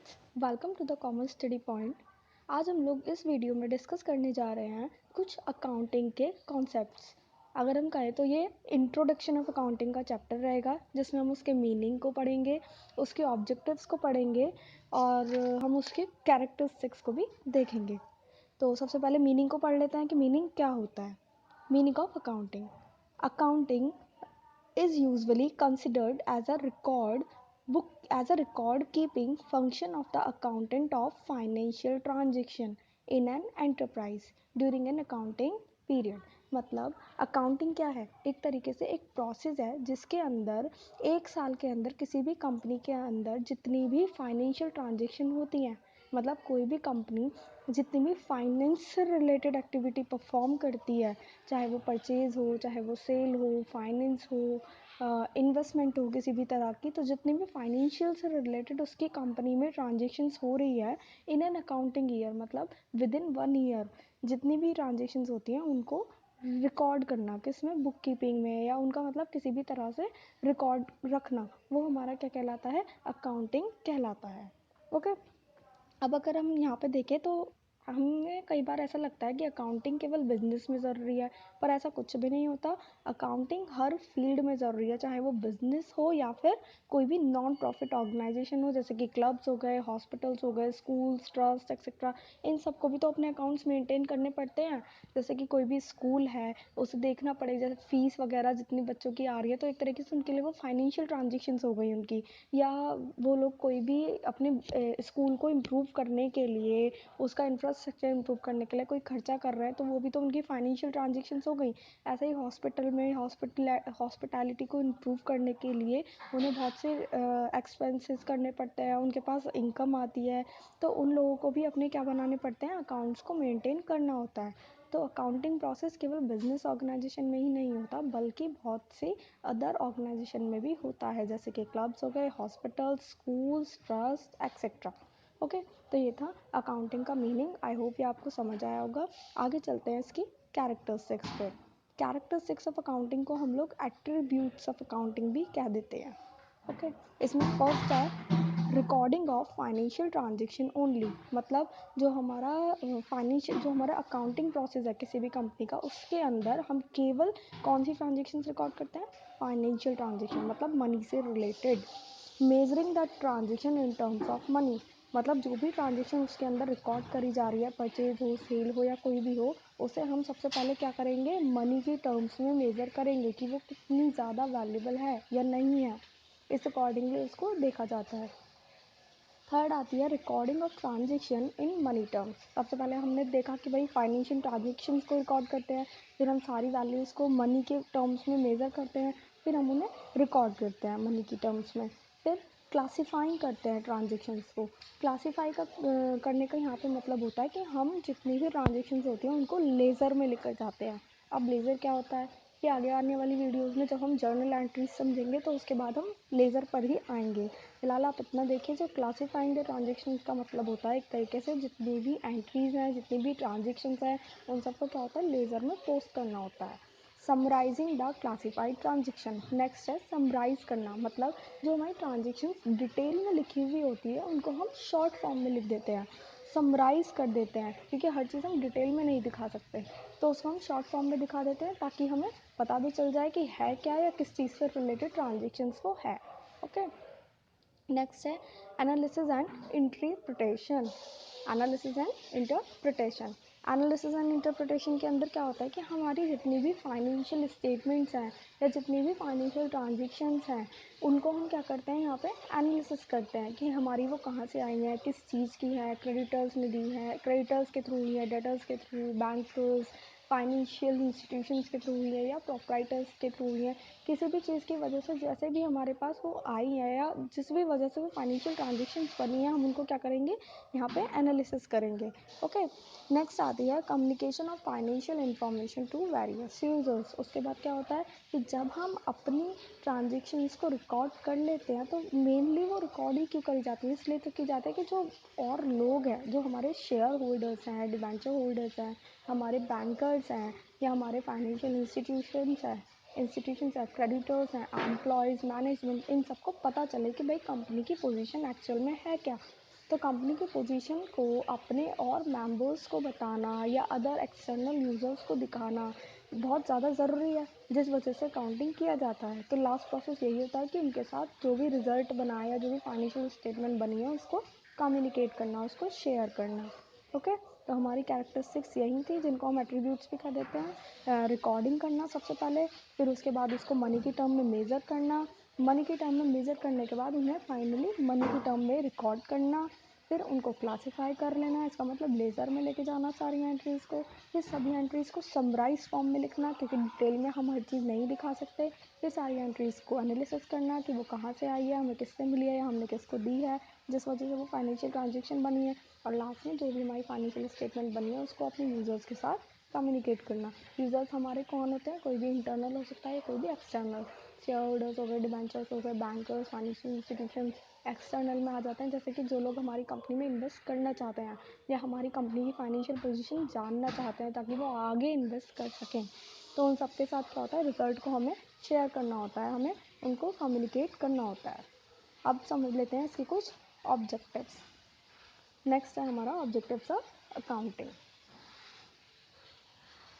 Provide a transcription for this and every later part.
Students, welcome to the common study point. आज हम लोग इस वीडियो में डिस्कस करने जा रहे हैं कुछ अकाउंटिंग के कॉन्सेप्ट्स। अगर हम कहें तो ये इंट्रोडक्शन ऑफ अकाउंटिंग का चैप्टर रहेगा, जिसमें हम उसके मीनिंग को पढ़ेंगे, उसके ऑब्जेक्टिव्स को पढ़ेंगे और हम उसके कैरेक्टरिस्टिक्स को भी देखेंगे। तो सबसे पहले मीनिंग को पढ़ लेते हैं कि मीनिंग क्या होता है। Meaning of accounting: accounting is usually considered as a record keeping function of the accountant of financial transaction in an enterprise during an accounting period। मतलब अकाउंटिंग क्या है? एक तरीके से एक प्रोसेस है जिसके अंदर एक साल के अंदर किसी भी कंपनी के अंदर जितनी भी फाइनेंशियल ट्रांजेक्शन होती हैं, मतलब कोई भी कंपनी जितनी भी फाइनेंस से रिलेटेड एक्टिविटी परफॉर्म करती है, चाहे वो परचेज़ हो, चाहे वो सेल हो, फाइनेंस हो, इन्वेस्टमेंट हो किसी भी तरह की, तो जितनी भी फाइनेंशियल से रिलेटेड उसकी कंपनी में ट्रांजेक्शन्स हो रही है इन एन अकाउंटिंग ईयर, मतलब विद इन 1 ईयर जितनी भी ट्रांजेक्शन्स होती हैं उनको रिकॉर्ड करना, किसमें? बुक कीपिंग में, या उनका मतलब किसी भी तरह से रिकॉर्ड रखना, वो हमारा क्या कहलाता है? अकाउंटिंग कहलाता है। ओके। अब अगर हम यहाँ पे देखें तो हमें कई बार ऐसा लगता है कि अकाउंटिंग केवल बिजनेस में ज़रूरी है, पर ऐसा कुछ भी नहीं होता। अकाउंटिंग हर फील्ड में ज़रूरी है, चाहे वो बिजनेस हो या फिर कोई भी नॉन प्रॉफिट ऑर्गेनाइजेशन हो, जैसे कि क्लब्स हो गए, हॉस्पिटल्स हो गए, स्कूल्स, ट्रस्ट एक्सेट्रा। इन सबको भी तो अपने अकाउंट्स मेंटेन करने पड़ते हैं। जैसे कि कोई भी स्कूल है, उसे देखना पड़ेगा, जैसे फीस वगैरह जितनी बच्चों की आ रही है, तो एक तरीके से उनके लिए वो फाइनेंशियल ट्रांजेक्शन्स हो गई उनकी। या वो लोग कोई भी अपने स्कूल को इम्प्रूव करने के लिए, उसका इंफ्रास्ट्रक्चर इम्प्रूव करने के लिए कोई खर्चा कर रहे हैं, तो वो भी तो उनकी फाइनेंशियल ट्रांजेक्शन्स हो गई। ऐसे ही हॉस्पिटल में हॉस्पिटैलिटी को इम्प्रूव करने के लिए उन्हें बहुत से एक्सपेंसेस करने पड़ते हैं, उनके पास इनकम आती है, तो उन लोगों को भी अपने क्या बनाने पड़ते हैं? अकाउंट्स को मेंटेन करना होता है। तो अकाउंटिंग प्रोसेस केवल बिजनेस ऑर्गेनाइजेशन में ही नहीं होता, बल्कि बहुत सी अदर ऑर्गेनाइजेशन में भी होता है, जैसे कि क्लब्स हो गए, hospitals, schools, trust etcetera. Okay. तो ये था अकाउंटिंग का मीनिंग। आई होप ये आपको समझ आया होगा। आगे चलते हैं इसकी कैरेक्टरिस्टिक्स पे। कैरेक्टरिस्टिक्स ऑफ अकाउंटिंग को हम लोग एट्रीब्यूट्स ऑफ अकाउंटिंग भी कह देते हैं। ओके। इसमें फर्स्ट है recording of financial transaction only, मतलब जो हमारा अकाउंटिंग प्रोसेस है किसी भी कंपनी का, उसके अंदर हम केवल कौन सी ट्रांजेक्शन रिकॉर्ड करते हैं? फाइनेंशियल ट्रांजेक्शन, मतलब मनी से related. Measuring the transaction in terms of money, मतलब जो भी ट्रांजेक्शन उसके अंदर रिकॉर्ड करी जा रही है, परचेज हो, सेल हो या कोई भी हो, उसे हम सबसे पहले क्या करेंगे? मनी की टर्म्स में मेज़र करेंगे कि वो कितनी ज़्यादा वैल्यूबल है या नहीं है, इस अकॉर्डिंगली उसको देखा जाता है। थर्ड आती है recording of transaction in money terms. सबसे पहले हमने देखा कि भाई फाइनेंशियल ट्रांजेक्शन्स को रिकॉर्ड करते हैं, फिर हम सारी वैल्यूज़ को मनी के टर्म्स में मेज़र करते हैं, फिर हम उन्हें रिकॉर्ड करते हैं मनी की टर्म्स में, फिर क्लासीफाइंग करते हैं ट्रांजेक्शन्स को। क्लासीफाई करने का यहाँ पे मतलब होता है कि हम जितनी भी ट्रांजेक्शन्स होती हैं उनको लेज़र में लेकर जाते हैं। अब लेज़र क्या होता है कि आगे आने वाली वीडियोज़ में जब हम जर्नल एंट्रीज समझेंगे तो उसके बाद हम लेज़र पर ही आएंगे। फिलहाल आप इतना देखिए, जो क्लासीफाइंग द ट्रांजेक्शन्स का मतलब होता है एक तरीके से जितनी भी एंट्रीज हैं, जितनी भी ट्रांजेक्शन्स हैं, उन सबको क्या होता है? लेज़र में पोस्ट करना होता है। Summarising the classified transaction, next है समराइज करना, मतलब जो हमारी ट्रांजेक्शन डिटेल में लिखी हुई होती है उनको हम शॉर्ट फॉर्म में लिख देते हैं, समराइज़ कर देते हैं, क्योंकि हर चीज़ हम डिटेल में नहीं दिखा सकते, तो उसको हम शॉर्ट फॉर्म में दिखा देते हैं ताकि हमें पता भी चल जाए कि है क्या या किस चीज़ से रिलेटेड ट्रांजेक्शन्स वो है। ओके। नेक्स्ट है analysis and interpretation. Analysis and interpretation analysis and interpretation के अंदर क्या होता है कि हमारी जितनी भी फाइनेंशियल स्टेटमेंट्स हैं या जितनी भी फाइनेंशियल ट्रांजेक्शन्स हैं, उनको हम क्या करते हैं? यहाँ पे एनालिसिस करते हैं कि हमारी वो कहाँ से आई हैं, किस चीज़ की है, क्रेडिटर्स ने दी है, क्रेडिटर्स के थ्रू हुई है, डेटर्स के थ्रू, बैंकर्स, फाइनेंशियल इंस्टीट्यूशंस के थ्रू हुई है या प्रोप्राइटर्स के थ्रू हुई है। किसी भी चीज़ की वजह से जैसे भी हमारे पास वो आई है या जिस भी वजह से वो फाइनेंशियल ट्रांजेक्शन्स बनी है, हम उनको क्या करेंगे? यहाँ पे एनालिसिस करेंगे। ओके। नेक्स्ट आती है communication of financial information to various users. उसके बाद क्या होता है कि जब हम अपनी ट्रांजेक्शन्स को रिकॉर्ड कर लेते हैं, तो मेनली वो रिकॉर्ड ही क्यों करी जाती है? इसलिए तो की जाती है कि जो और लोग हैं, जो हमारे शेयर होल्डर्स हैं, डिबेंचर होल्डर्स हैं, हमारे बैंकर्स हैं या हमारे फाइनेंशियल इंस्टीट्यूशंस हैं, क्रेडिटर्स हैं, एम्प्लॉयज़, मैनेजमेंट, इन सबको पता चले कि भाई कंपनी की पोजीशन एक्चुअल में है क्या। तो कंपनी की पोजीशन को अपने और मेंबर्स को बताना या अदर एक्सटर्नल यूज़र्स को दिखाना बहुत ज़्यादा ज़रूरी है, जिस वजह से अकाउंटिंग किया जाता है। तो लास्ट प्रोसेस यही होता है कि उनके साथ जो भी रिज़ल्ट बना है या जो भी फाइनेंशियल स्टेटमेंट बनी है उसको कम्युनिकेट करना, उसको शेयर करना। ओके, तो हमारी कैरेक्टरिस्टिक्स यही थी जिनको हम एट्रीब्यूट्स भी कह देते हैं। रिकॉर्डिंग करना सबसे पहले, फिर उसके बाद उसको मनी की टर्म में मेज़र करना, मनी के टर्म में मेज़र करने के बाद उन्हें फाइनली मनी की टर्म में रिकॉर्ड करना, फिर उनको क्लासिफाई कर लेना, इसका मतलब लेज़र में लेके जाना सारी एंट्रीज़ को, फिर सभी एंट्रीज़ को समराइज फॉर्म में लिखना क्योंकि डिटेल में हम हर चीज़ नहीं दिखा सकते, फिर सारी एंट्रीज़ को एनालिसिस करना कि वो कहाँ से आई है, हमें किससे मिली है या हमने किसको दी है, जिस वजह से वो फाइनेंशियल ट्रांजेक्शन बनी है, और लास्ट में जो भी हमारी फाइनेंशियल स्टेटमेंट बनी है उसको अपने यूज़र्स के साथ कम्युनिकेट करना। यूज़र्स हमारे कौन होते हैं, कोई भी इंटरनल हो सकता है या कोई भी एक्सटर्नल, शेयर होल्डर्स हो गए, डिबेंचर्स हो गए, बैंकर्स, फाइनेंशियल इंस्टीट्यूशन। एक्सटर्नल में आ जाते हैं जैसे कि जो लोग हमारी कंपनी में इन्वेस्ट करना चाहते हैं या हमारी कंपनी की फाइनेंशियल पोजीशन जानना चाहते हैं ताकि वो आगे इन्वेस्ट कर सकें। तो उन सबके साथ क्या होता है, रिजल्ट को हमें शेयर करना होता है, हमें उनको कम्युनिकेट करना होता है। अब समझ लेते हैं इसके कुछ ऑब्जेक्टिव्स। नेक्स्ट है हमारा ऑब्जेक्टिव्स ऑफ अकाउंटिंग।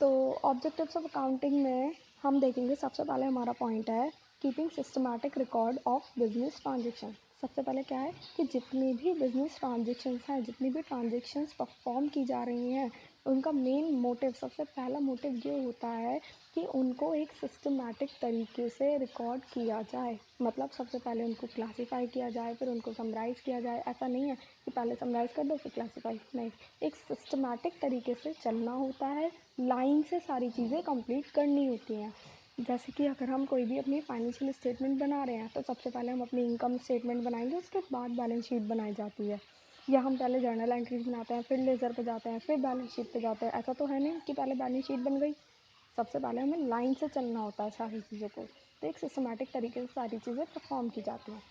तो ऑब्जेक्टिव्स ऑफ अकाउंटिंग में हम देखेंगे सबसे पहले हमारा पॉइंट है keeping systematic record of business transaction. सबसे पहले क्या है कि जितनी भी बिजनेस ट्रांजेक्शन्स हैं, जितनी भी ट्रांजेक्शन्स परफॉर्म की जा रही हैं, उनका मेन मोटिव, सबसे पहला मोटिव ये होता है कि उनको एक सिस्टमैटिक तरीके से रिकॉर्ड किया जाए। मतलब सबसे पहले उनको क्लासीफाई किया जाए, फिर उनको समराइज़ किया जाए। ऐसा नहीं है कि पहले समराइज़ कर दो फिर क्लासीफाई, नहीं, एक सिस्टमैटिक तरीके से चलना होता है, लाइन से सारी चीज़ें कंप्लीट करनी होती हैं। जैसे कि अगर हम कोई भी अपनी फाइनेंशियल स्टेटमेंट बना रहे हैं तो सबसे पहले हम अपनी इनकम स्टेटमेंट बनाएंगे, उसके बाद बैलेंस शीट बनाई जाती है। या हम पहले जर्नल एंट्रीज बनाते हैं, फिर लेज़र पे जाते हैं, फिर बैलेंस शीट पे जाते हैं। ऐसा तो है नहीं कि पहले बैलेंस शीट बन गई। सबसे पहले हमें लाइन से चलना होता है सारी चीज़ों को, तो एक सिस्टमैटिक तरीके से सारी चीज़ें परफॉर्म की जाती हैं।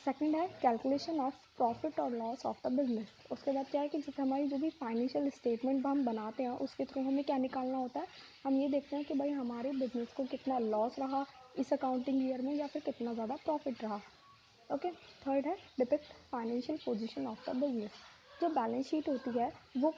सेकंड है कैलकुलेशन ऑफ प्रॉफिट और लॉस ऑफ द बिजनेस। उसके बाद क्या है कि जैसे हमारी जो भी फाइनेंशियल स्टेटमेंट हम बनाते हैं उसके थ्रू हमें क्या निकालना होता है, हम ये देखते हैं कि भाई हमारे बिजनेस को कितना लॉस रहा इस अकाउंटिंग ईयर में या फिर कितना ज़्यादा प्रॉफिट रहा। ओके, थर्ड है depict financial position of the business. जो बैलेंस शीट होती है वो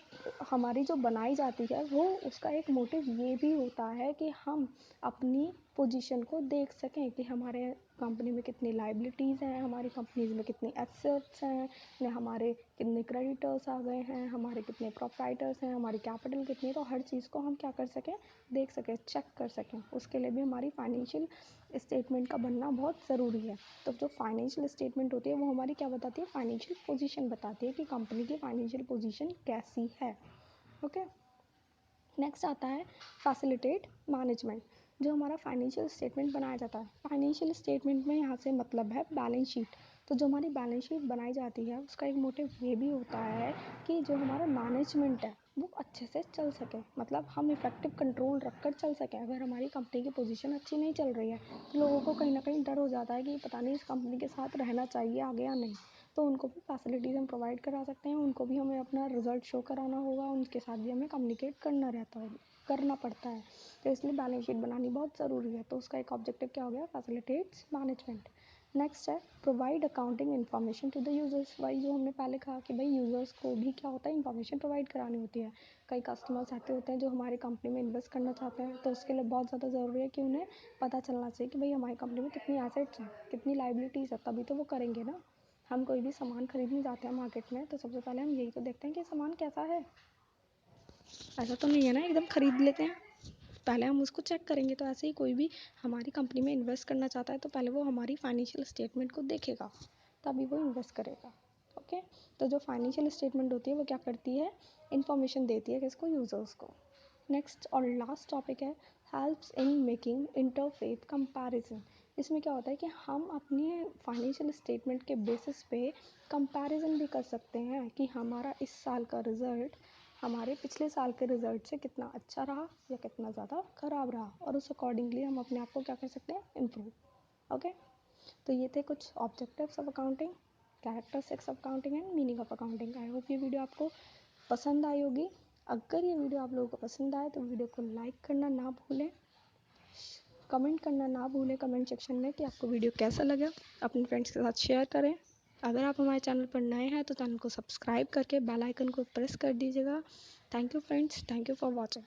हमारी जो बनाई जाती है वो उसका एक मोटिव ये भी होता है कि हम अपनी पोजीशन को देख सकें कि हमारे कंपनी में कितनी लाइबिलिटीज़ हैं, हमारी कंपनीज में कितनी एसेट्स हैं, या हमारे कितने क्रेडिटर्स आ गए हैं, हमारे कितने प्रोप्राइटर्स हैं, हमारी कैपिटल कितनी है। तो हर चीज़ को हम क्या कर सकें, देख सकें, चेक कर सकें। उसके लिए भी हमारी फाइनेंशियल स्टेटमेंट का बनना बहुत ज़रूरी है। तो जो फाइनेंशियल स्टेटमेंट होती है वो हमारी क्या बताती है, फाइनेंशियल पोजीशन बताती है कि कंपनी की फाइनेंशियल पोजीशन कैसी है। ओके, नेक्स्ट आता है फैसिलिटेट मैनेजमेंट। जो हमारा फाइनेंशियल स्टेटमेंट बनाया जाता है, फाइनेंशियल स्टेटमेंट में यहाँ से मतलब है बैलेंस शीट। तो जो हमारी बैलेंस शीट बनाई जाती है उसका एक मोटिव ये भी होता है कि जो हमारा मैनेजमेंट है वो अच्छे से चल सके, मतलब हम इफेक्टिव कंट्रोल रखकर चल सकें। अगर हमारी कंपनी की पोजीशन अच्छी नहीं चल रही है तो लोगों को कहीं ना कहीं डर हो जाता है कि पता नहीं इस कंपनी के साथ रहना चाहिए आगे या नहीं। तो उनको भी फैसिलिटीज़ हम प्रोवाइड करा सकते हैं, उनको भी हमें अपना रिजल्ट शो कराना होगा, उनके साथ भी हमें कम्युनिकेट करना पड़ता है। तो इसलिए बैलेंस शीट बनानी बहुत ज़रूरी है। तो उसका एक ऑब्जेक्टिव क्या हो गया, फैसिलिटेट्स मैनेजमेंट। नेक्स्ट है provide accounting information to the users. वही जो हमने पहले कहा कि भाई यूज़र्स को भी क्या होता है, इन्फॉर्मेशन प्रोवाइड करानी होती है। कई कस्टमर्स ऐसे होते हैं जो हमारी कंपनी में इन्वेस्ट करना चाहते हैं, तो उसके लिए बहुत ज़्यादा ज़रूरी है कि उन्हें पता चलना चाहिए कि भाई हमारी कंपनी में कितनी एसेट्स हैं, कितनी लाइबिलिटीज़ है, तभी तो वो करेंगे ना। हम कोई भी सामान खरीदने जाते हैं मार्केट में तो सबसे पहले हम यही तो देखते हैं कि सामान कैसा है। ऐसा तो नहीं है ना एकदम खरीद लेते हैं, पहले हम उसको चेक करेंगे। तो ऐसे ही कोई भी हमारी कंपनी में इन्वेस्ट करना चाहता है तो पहले वो हमारी फाइनेंशियल स्टेटमेंट को देखेगा, तभी वो इन्वेस्ट करेगा। ओके, तो जो फाइनेंशियल स्टेटमेंट होती है वो क्या करती है, इन्फॉर्मेशन देती है किसको, यूज़र्स को। नेक्स्ट और लास्ट टॉपिक है helps in making interfaith comparison. इसमें क्या होता है कि हम अपने फाइनेंशियल स्टेटमेंट के बेसिस पे कंपैरिजन भी कर सकते हैं कि हमारा इस साल का रिज़ल्ट हमारे पिछले साल के रिज़ल्ट से कितना अच्छा रहा या कितना ज़्यादा ख़राब रहा, और उस अकॉर्डिंगली हम अपने आप को क्या कर सकते हैं, इम्प्रूव। ओके, तो ये थे कुछ objectives of accounting, characteristics of accounting and meaning of accounting. I hope ये वीडियो आपको पसंद आई होगी। अगर ये वीडियो आप लोगों को पसंद आए तो वीडियो को लाइक करना ना भूलें, कमेंट करना ना भूलें कमेंट सेक्शन में कि आपको वीडियो कैसा लगा, अपने फ्रेंड्स के साथ शेयर करें। अगर आप हमारे चैनल पर नए हैं तो चैनल को सब्सक्राइब करके बेल आइकन को प्रेस कर दीजिएगा। Thank you friends, thank you for watching.